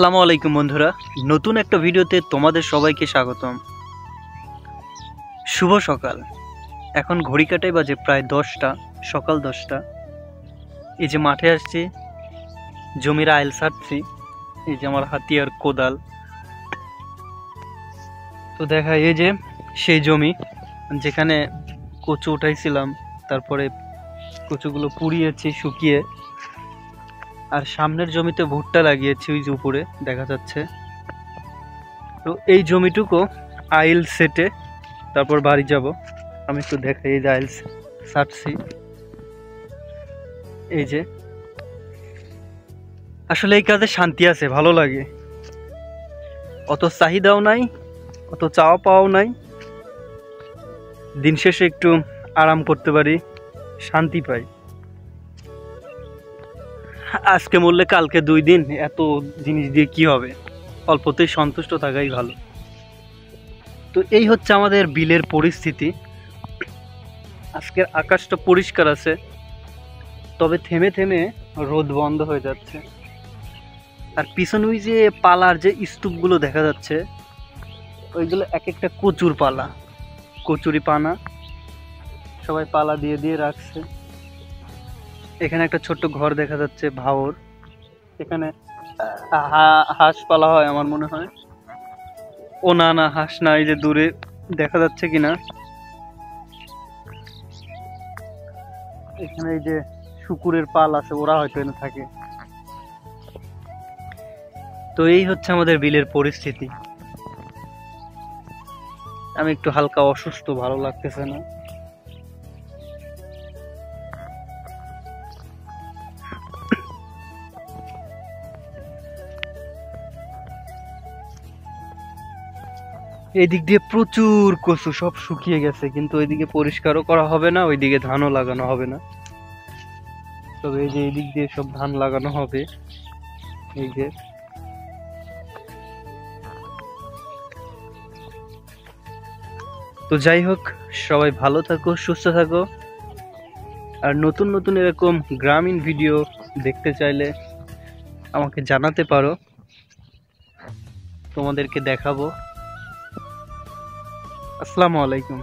আসসালামু আলাইকুম বন্ধুরা, নতুন একটা ভিডিওতে তোমাদের সবাইকে স্বাগতম। শুভ সকাল। এখন ঘড়ি কাটায় বাজে প্রায় 10টা, সকাল 10টা। এই যে মাঠে আসছি, জমির আইল ছাড়ছি। এই যে আমার হাতিয়ার কোদাল। তো দেখা এই যে সেই জমি যেখানে কচু উঠাইছিলাম, তারপরে কচুগুলো পুড়িয়েছি শুকিয়ে। আর সামনের জমিতে ভুট্টা লাগিয়েছি, ওই যে উপরে দেখা যাচ্ছে। তো এই জমিটুকু আইল সেটে তারপর বাড়ি যাব। আমি একটু দেখাই, এই যে আইল ছাড়ছি। এই যে আসলে এই কাজে শান্তি আছে, ভালো লাগে। অত চাহিদাও নাই, অত চাওয়া পাওয়াও নাই। দিন শেষে একটু আরাম করতে পারি, শান্তি পাই। আজকে মরলে কালকে 2 দিন, এত জিনিস দিয়ে কি হবে? অল্পতেই সন্তুষ্ট থাকাই ভালো। তো এই হচ্ছে আমাদের বিলের পরিস্থিতি। আজকের আকাশটা পরিষ্কার আছে, তবে থেমে থেমে রোদ বন্ধ হয়ে যাচ্ছে। আর পিছনে ওই যে পালার যে স্তূপগুলো দেখা যাচ্ছে, ওইগুলো এক একটা কচুর পালা, কচুরি পানা। সবাই পালা দিয়ে দিয়ে রাখছে। এখানে একটা ছোট্ট ঘর দেখা যাচ্ছে, ভাওর। এখানে হাঁস পালা হয় আমার মনে হয়। ও না না, হাঁস না, এই যে দূরে দেখা যাচ্ছে কিনা। এখানে এই যে শুকুরের পাল আছে, ওরা হয়তো এনে থাকে। তো এই হচ্ছে আমাদের বিলের পরিস্থিতি। আমি একটু হালকা অসুস্থ, ভালো লাগতেছে না। এদিক দিয়ে প্রচুর কচু, সব শুকিয়ে গেছে, কিন্তু ওইদিকে পরিষ্কারও করা হবে না, ওইদিকে ধানও লাগানো হবে না। তবে এই যে এদিক দিয়ে সব ধান লাগানো হবে। এই যে তো যাই হোক, সবাই ভালো থাকো, সুস্থ থাকো। আর নতুন নতুন এরকম গ্রামীণ ভিডিও দেখতে চাইলে আমাকে জানাতে পারো, তোমাদেরকে দেখাবো। আসসালামু আলাইকুম।